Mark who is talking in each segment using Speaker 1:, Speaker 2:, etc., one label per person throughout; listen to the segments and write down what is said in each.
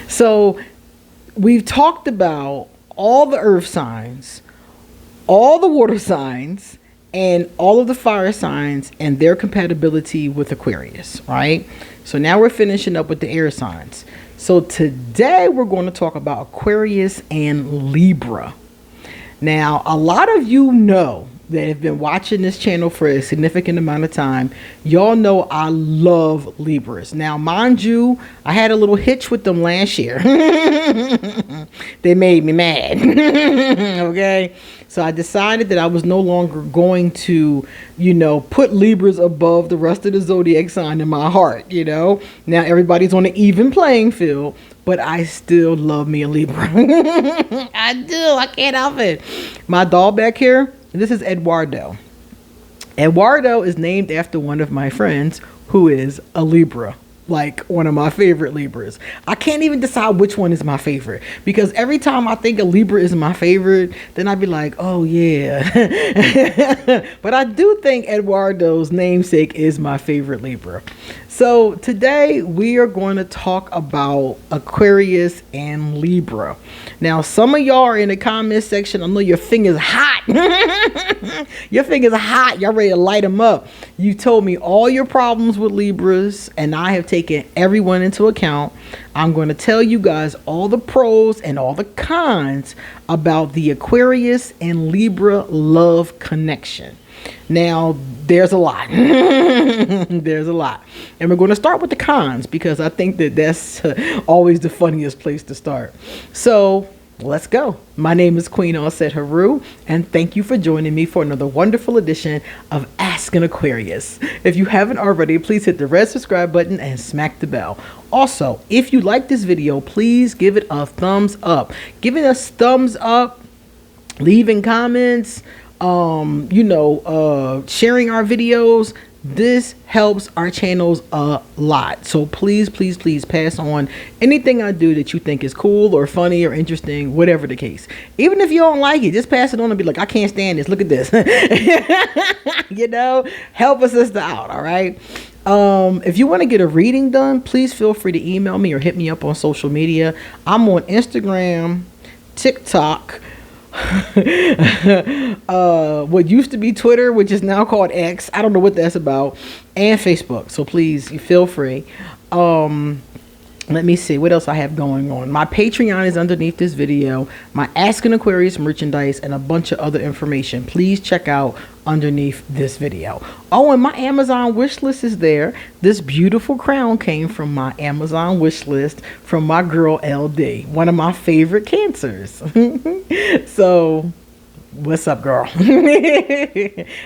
Speaker 1: So we've talked about all the earth signs, all the water signs, and all of the fire signs and their compatibility with Aquarius, right? So now we're finishing up with the air signs. So today we're going to talk about Aquarius and Libra. Now, a lot of you know that have been watching this channel for a significant amount of time. Y'all know I love Libras. Now, mind you, I had a little hitch with them last year. They made me mad. Okay? So I decided that I was no longer going to, put Libras above the rest of the zodiac sign in my heart, Now everybody's on an even playing field, but I still love me a Libra. I do. I can't help it. My doll back here, this is Eduardo. Eduardo is named after one of my friends who is a Libra. Like one of my favorite Libras. I can't even decide which one is my favorite, because every time I think a Libra is my favorite, then I'd be like, oh yeah. But I do think Eduardo's namesake is my favorite Libra. So today we are going to talk about Aquarius and Libra. Now, some of y'all are in the comment section. I know your finger's hot. Your fingers are hot. Y'all ready to light them up. You told me all your problems with Libras, and I have taken everyone into account. I'm going to tell you guys all the pros and all the cons about the Aquarius and Libra love connection. Now, there's a lot. There's a lot. And we're going to start with the cons, because I think that that's always the funniest place to start. So let's go. My name is QueenAusetHeru, and thank you for joining me for another wonderful edition of Ask an Aquarius. If you haven't already, please hit the red subscribe button and smack the bell. Also, if you like this video, please give it a thumbs up. Giving us thumbs up, leaving comments, sharing our videos. This helps our channels a lot. So please, please, please pass on anything I do that you think is cool or funny or interesting, whatever the case. Even if you don't like it, just pass it on and be like, I can't stand this. Look at this. Help a sister out. All right. If you want to get a reading done, please feel free to email me or hit me up on social media. I'm on Instagram, TikTok, what used to be Twitter, which is now called X. I don't know what that's about, and Facebook. So please, you feel free. Let me see what else I have going on. My Patreon is underneath this video, my Ask an Aquarius merchandise, and a bunch of other information. Please check out underneath this video. Oh, and my Amazon wish list is there. This beautiful crown came from my Amazon wish list from my girl LD, one of my favorite Cancers. So what's up, girl?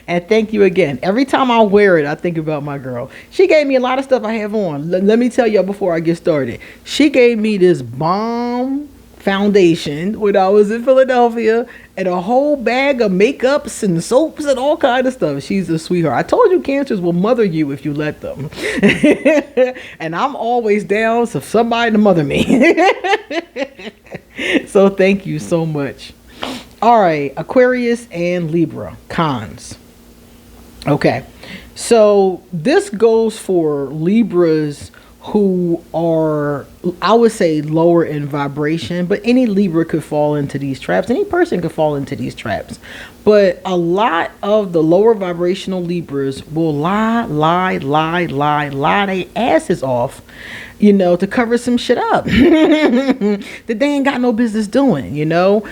Speaker 1: And thank you again. Every time I wear it, I think about my girl. She gave me a lot of stuff I have on. Let me tell y'all before I get started. She gave me this bomb foundation when I was in Philadelphia, and a whole bag of makeups and soaps and all kind of stuff. She's a sweetheart. I told you Cancers will mother you if you let them. And I'm always down for somebody to mother me. So thank you so much. All right, Aquarius and Libra, cons. Okay, so this goes for Libras who are, I would say, lower in vibration, but any Libra could fall into these traps. Any person could fall into these traps. But a lot of the lower vibrational Libras will lie their asses off, to cover some shit up that they ain't got no business doing, A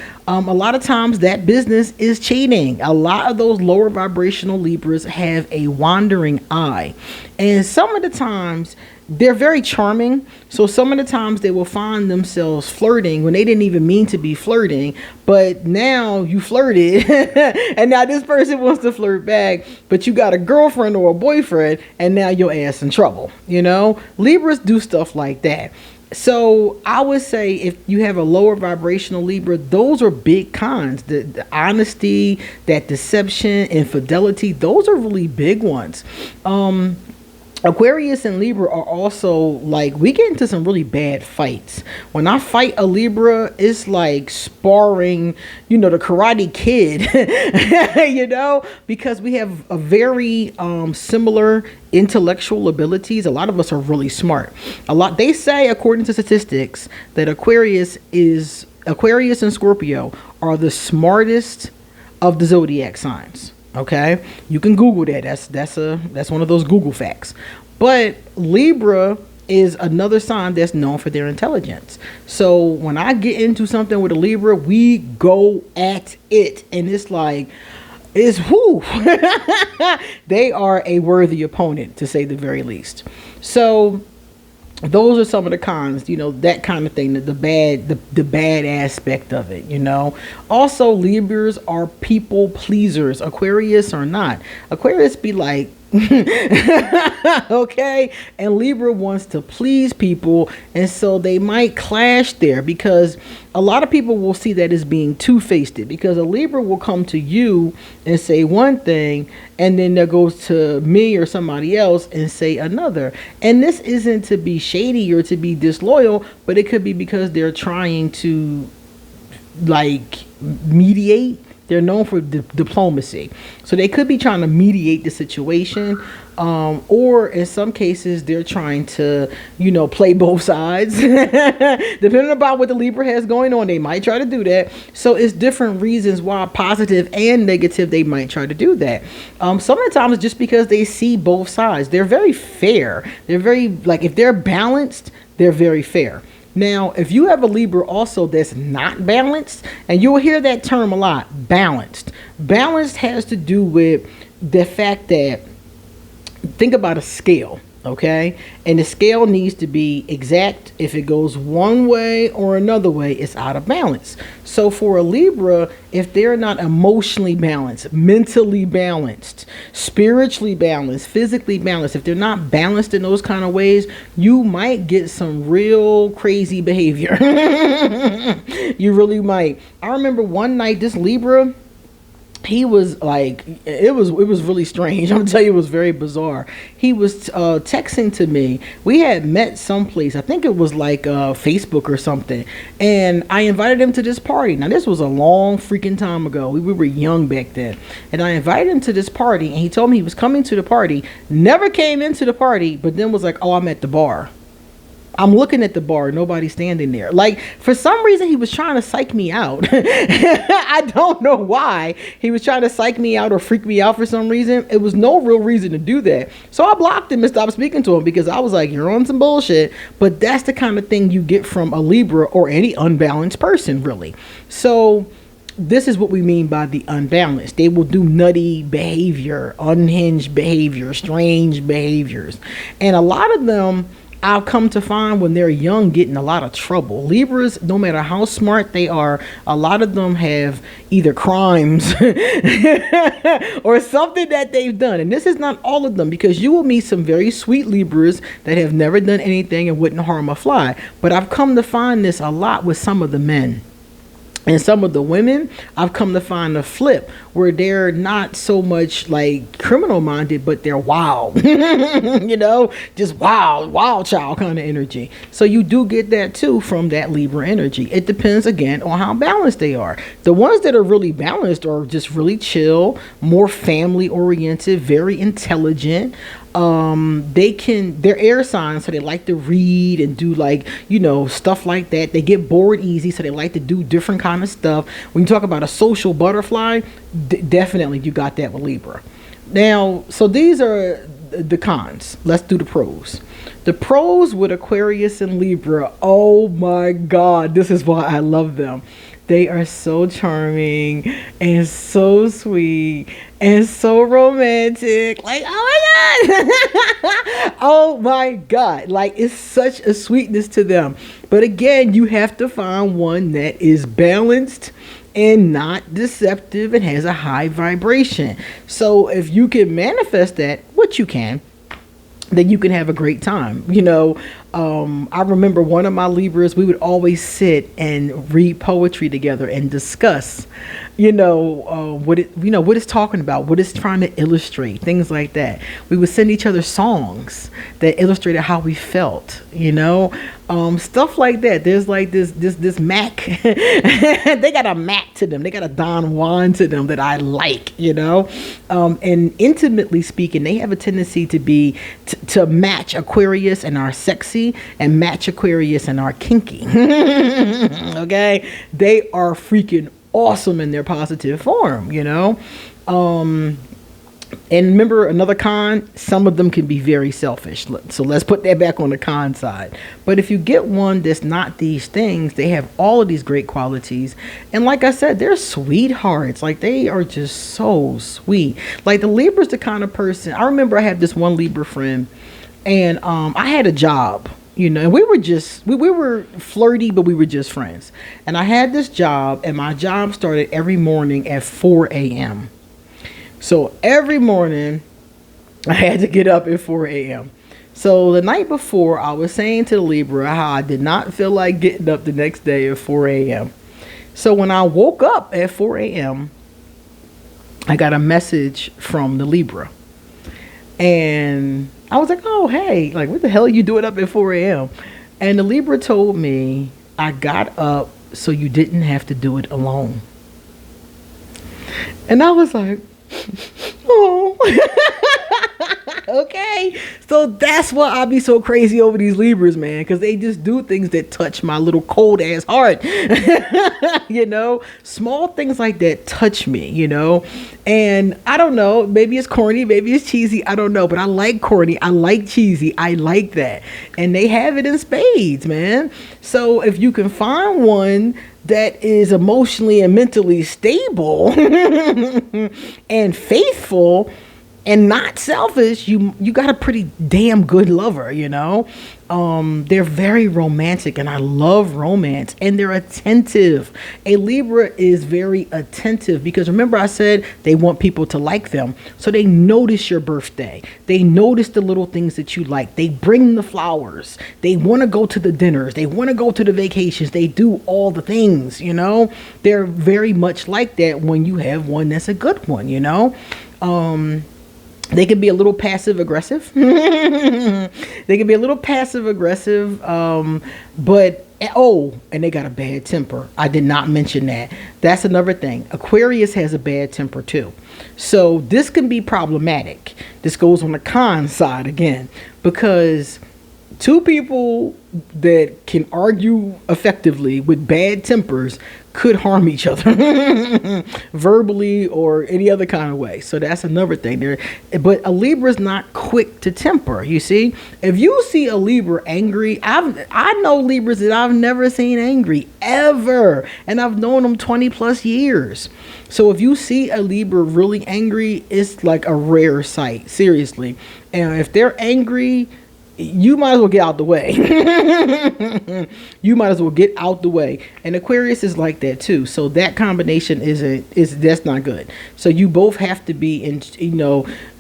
Speaker 1: lot of times that business is cheating. A lot of those lower vibrational Libras have a wandering eye. And some of the times they're very charming. So some of the times they will find themselves flirting when they didn't even mean to be flirting. But now you flirted and now this person wants to flirt back, but you got a girlfriend or a boyfriend and now your ass in trouble. Libras do stuff like that. So I would say if you have a lower vibrational Libra, those are big cons. The honesty, that deception, infidelity, those are really big ones. Aquarius and Libra are also like, we get into some really bad fights. When I fight a Libra, it's like sparring, the Karate Kid, because we have a very similar intellectual abilities. A lot of us are really smart. They say, according to statistics, that Aquarius and Scorpio are the smartest of the zodiac signs. Okay, you can Google that. That's one of those Google facts. But Libra is another sign that's known for their intelligence. So when I get into something with a Libra, we go at it, and it's like, they are a worthy opponent, to say the very least. So those are some of the cons, that kind of thing, the bad aspect of it, Also, Libras are people pleasers. Aquarius are not. Aquarius be like, okay, and Libra wants to please people, and so they might clash there, because a lot of people will see that as being two-faced, because a Libra will come to you and say one thing, and then there goes to me or somebody else and say another. And this isn't to be shady or to be disloyal, but it could be because they're trying to mediate. They're known for diplomacy. So they could be trying to mediate the situation. Or in some cases, they're trying to, play both sides. Depending on what the Libra has going on, they might try to do that. So it's different reasons why, positive and negative, they might try to do that. Some of the times it's just because they see both sides. They're very fair. They're very, if they're balanced, they're very fair. Now, if you have a Libra also that's not balanced, and you'll hear that term a lot, balanced. Balanced has to do with the fact that, think about a scale, okay? And the scale needs to be exact. If it goes one way or another way, it's out of balance. So for a Libra, if they're not emotionally balanced, mentally balanced, spiritually balanced, physically balanced, if they're not balanced in those kind of ways, you might get some real crazy behavior. You really might. I remember one night, this Libra, he was like, it was really strange. I'm gonna tell you, it was very bizarre. He was texting to me. We had met someplace. I think it was like Facebook or something. And I invited him to this party. Now, this was a long freaking time ago. We were young back then. And I invited him to this party, and he told me he was coming to the party. Never came into the party, but then was like, oh, I'm at the bar. I'm looking at the bar, nobody's standing there. For some reason, he was trying to psych me out. I don't know why. He was trying to psych me out or freak me out for some reason. It was no real reason to do that. So I blocked him and stopped speaking to him, because I was like, you're on some bullshit. But that's the kind of thing you get from a Libra or any unbalanced person, really. So this is what we mean by the unbalanced. They will do nutty behavior, unhinged behavior, strange behaviors. And a lot of them, I've come to find, when they're young, get in a lot of trouble. Libras, no matter how smart they are, a lot of them have either crimes or something that they've done. And this is not all of them, because you will meet some very sweet Libras that have never done anything and wouldn't harm a fly. But I've come to find this a lot with some of the men. And some of the women, I've come to find a flip, where they're not so much criminal minded, but they're wild, just wild child kind of energy. So you do get that too from that Libra energy. It depends, again, on how balanced they are. The ones that are really balanced are just really chill, more family oriented, very intelligent. They're air signs, so they like to read and do stuff like that. They get bored easy, so they like to do different kind of stuff. When you talk about a social butterfly, definitely you got that with Libra. Now, so these are the cons. Let's do the pros. The pros with Aquarius and Libra, oh my God, this is why I love them. They are so charming and so sweet and so romantic. Oh my God. Oh my God. It's such a sweetness to them. But again, you have to find one that is balanced and not deceptive and has a high vibration. So if you can manifest that, which you can, then you can have a great time. I remember one of my Libras, we would always sit and read poetry together and discuss, what it's talking about, what it's trying to illustrate, things like that. We would send each other songs that illustrated how we felt, stuff like that. There's like this Mac, they got a Mac to them, they got a Don Juan to them that I like, and intimately speaking, they have a tendency to match Aquarius and our sexy and match Aquarius and our kinky. Okay, they are freaking awesome in their positive form, and remember, another con, some of them can be very selfish. So let's put that back on the con side. But if you get one that's not these things, they have all of these great qualities. And like I said, they're sweethearts. Like, they are just so sweet. Like, the Libra's the kind of person, I remember I had this one Libra friend, and I had a job. And we were flirty, but we were just friends. And I had this job, and my job started every morning at 4 a.m. So every morning I had to get up at 4 a.m. So the night before, I was saying to the Libra how I did not feel like getting up the next day at 4 a.m. So when I woke up at 4 a.m., I got a message from the Libra. And I was like, oh, hey, like, what the hell are you doing up at 4 a.m.? And the Libra told me, I got up so you didn't have to do it alone. And I was like, oh, okay. So that's why I be so crazy over these Libras, man, because they just do things that touch my little cold ass heart. Small things like that touch me, and I don't know, maybe it's corny, maybe it's cheesy, I don't know, but I like corny, I like cheesy, I like that, and they have it in spades, man. So if you can find one that is emotionally and mentally stable and faithful and not selfish, you got a pretty damn good lover, They're very romantic, and I love romance, and they're attentive. A Libra is very attentive because remember I said they want people to like them. So they notice your birthday. They notice the little things that you like. They bring the flowers. They want to go to the dinners. They want to go to the vacations. They do all the things, They're very much like that when you have one that's a good one, They can be a little passive aggressive. They can be a little passive aggressive, but and they got a bad temper. I did not mention that. That's another thing. Aquarius has a bad temper too. So this can be problematic. This goes on the con side again, because two people that can argue effectively with bad tempers could harm each other verbally or any other kind of way. So that's another thing there. But a Libra is not quick to temper. You see, if you see a Libra angry, I know Libras that I've never seen angry ever, and I've known them 20 plus years. So if you see a Libra really angry, it's like a rare sight, seriously. And if they're angry, you might as well get out the way. You might as well get out the way. And Aquarius is like that too. So that combination that's not good. So you both have to be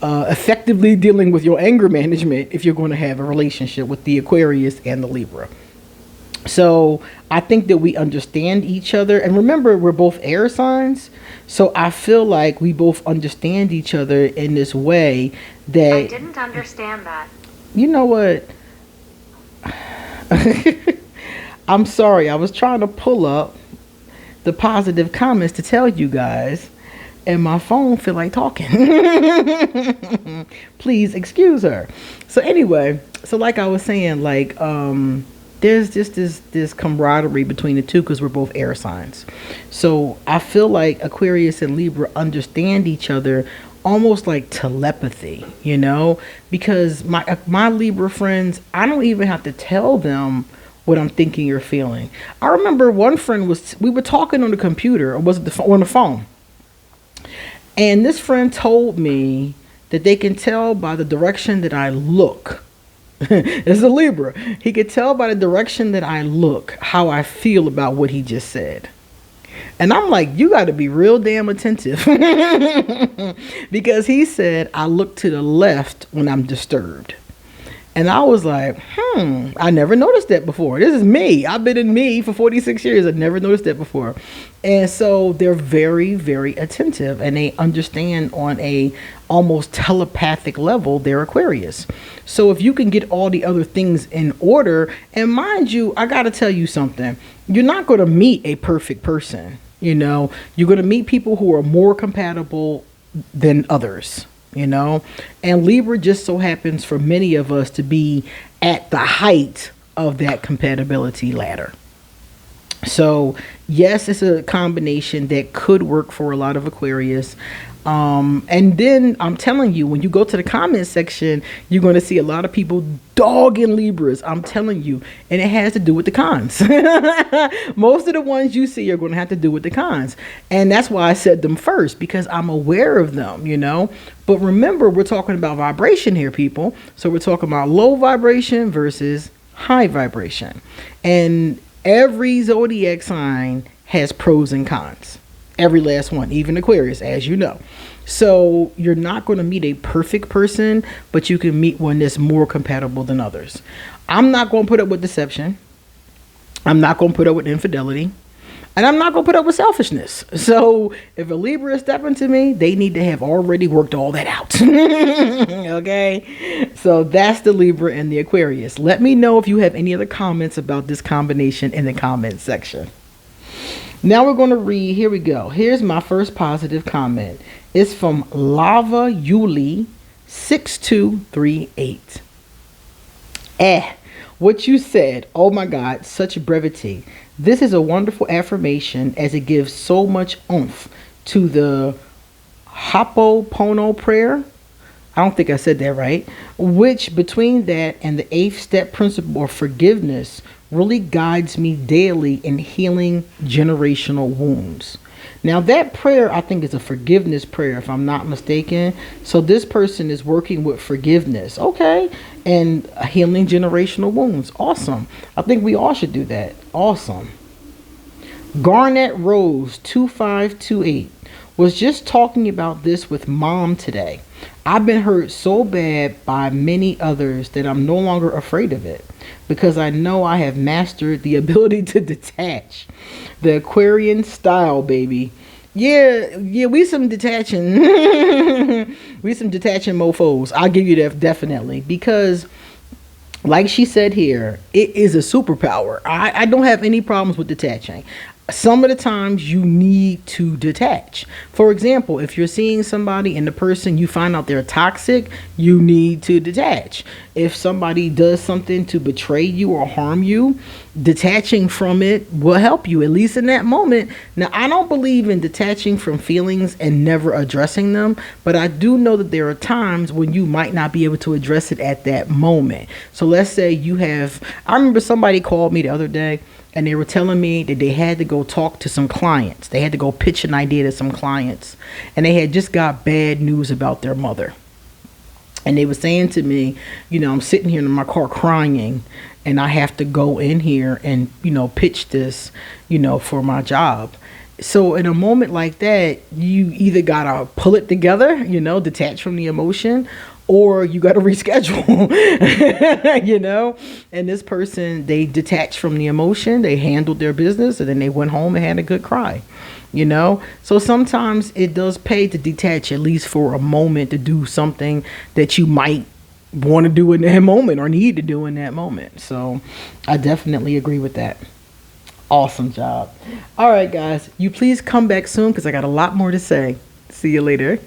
Speaker 1: effectively dealing with your anger management if you're going to have a relationship with the Aquarius and the Libra. So I think that we understand each other. And remember, we're both air signs. So I feel like we both understand each other in this way that...
Speaker 2: I didn't understand that.
Speaker 1: You know what? I'm sorry. I was trying to pull up the positive comments to tell you guys, and my phone feel like talking. Please excuse her. So anyway, like I was saying, there's just this camaraderie between the two because we're both air signs. So I feel like Aquarius and Libra understand each other almost like telepathy, because my Libra friends, I don't even have to tell them what I'm thinking or feeling. I remember one friend we were talking on the computer, or was it on the phone? And this friend told me that they can tell by the direction that I look. It's a Libra. He could tell by the direction that I look how I feel about what he just said. And I'm like, you got to be real damn attentive. Because he said, I look to the left when I'm disturbed. And I was like, I never noticed that before. This is me. I've been in me for 46 years. I never noticed that before. And so they're very, very attentive, and they understand on a almost telepathic level they're Aquarius. So if you can get all the other things in order, and mind you, I got to tell you something. You're not going to meet a perfect person. You're going to meet people who are more compatible than others. And Libra just so happens for many of us to be at the height of that compatibility ladder. So yes, it's a combination that could work for a lot of Aquarius. And then I'm telling you, when you go to the comment section, you're going to see a lot of people dogging Libras. I'm telling you, and it has to do with the cons. Most of the ones you see are going to have to do with the cons. And that's why I said them first, because I'm aware of them, But remember, we're talking about vibration here, people. So we're talking about low vibration versus high vibration. And every zodiac sign has pros and cons. Every last one, even Aquarius, as you know. So you're not going to meet a perfect person, but you can meet one that's more compatible than others. I'm not going to put up with deception. I'm not going to put up with infidelity. And I'm not going to put up with selfishness. So if a Libra is stepping to me, they need to have already worked all that out. Okay? So that's the Libra and the Aquarius. Let me know if you have any other comments about this combination in the comments section. Now we're going to read. Here we go. Here's my first positive comment. It's from Lava Yuli 6238. What you said. Oh my God, such brevity. This is a wonderful affirmation as it gives so much oomph to the Ho'oponopono prayer. I don't think I said that right. Which between that and the 8th step principle of forgiveness really guides me daily in healing generational wounds. Now that prayer, I think, is a forgiveness prayer, if I'm not mistaken. So this person is working with forgiveness. Okay. And healing generational wounds. Awesome. I think we all should do that. Awesome. Garnet Rose 2528 was just talking about this with mom today. I've been hurt so bad by many others that I'm no longer afraid of it, because I know I have mastered the ability to detach. The Aquarian style, baby. Yeah, we some detaching. We some detaching mofos. I'll give you that definitely, because like she said here, it is a superpower. I don't have any problems with detaching. Some of the times you need to detach. For example, if you're seeing somebody and the person, you find out they're toxic, you need to detach. If somebody does something to betray you or harm you, detaching from it will help you, at least in that moment. Now, I don't believe in detaching from feelings and never addressing them, but I do know that there are times when you might not be able to address it at that moment. So let's say I remember somebody called me the other day, and they were telling me that they had to go talk to some clients. They had to go pitch an idea to some clients. And they had just got bad news about their mother. And they were saying to me, I'm sitting here in my car crying, and I have to go in here and, pitch this, for my job. So in a moment like that, you either got to pull it together, detach from the emotion, or you got to reschedule, and this person, they detached from the emotion, they handled their business, and then they went home and had a good cry, so sometimes it does pay to detach, at least for a moment, to do something that you might want to do in that moment or need to do in that moment. So I definitely agree with that. Awesome job. All right, guys, you please come back soon, because I got a lot more to say. See you later.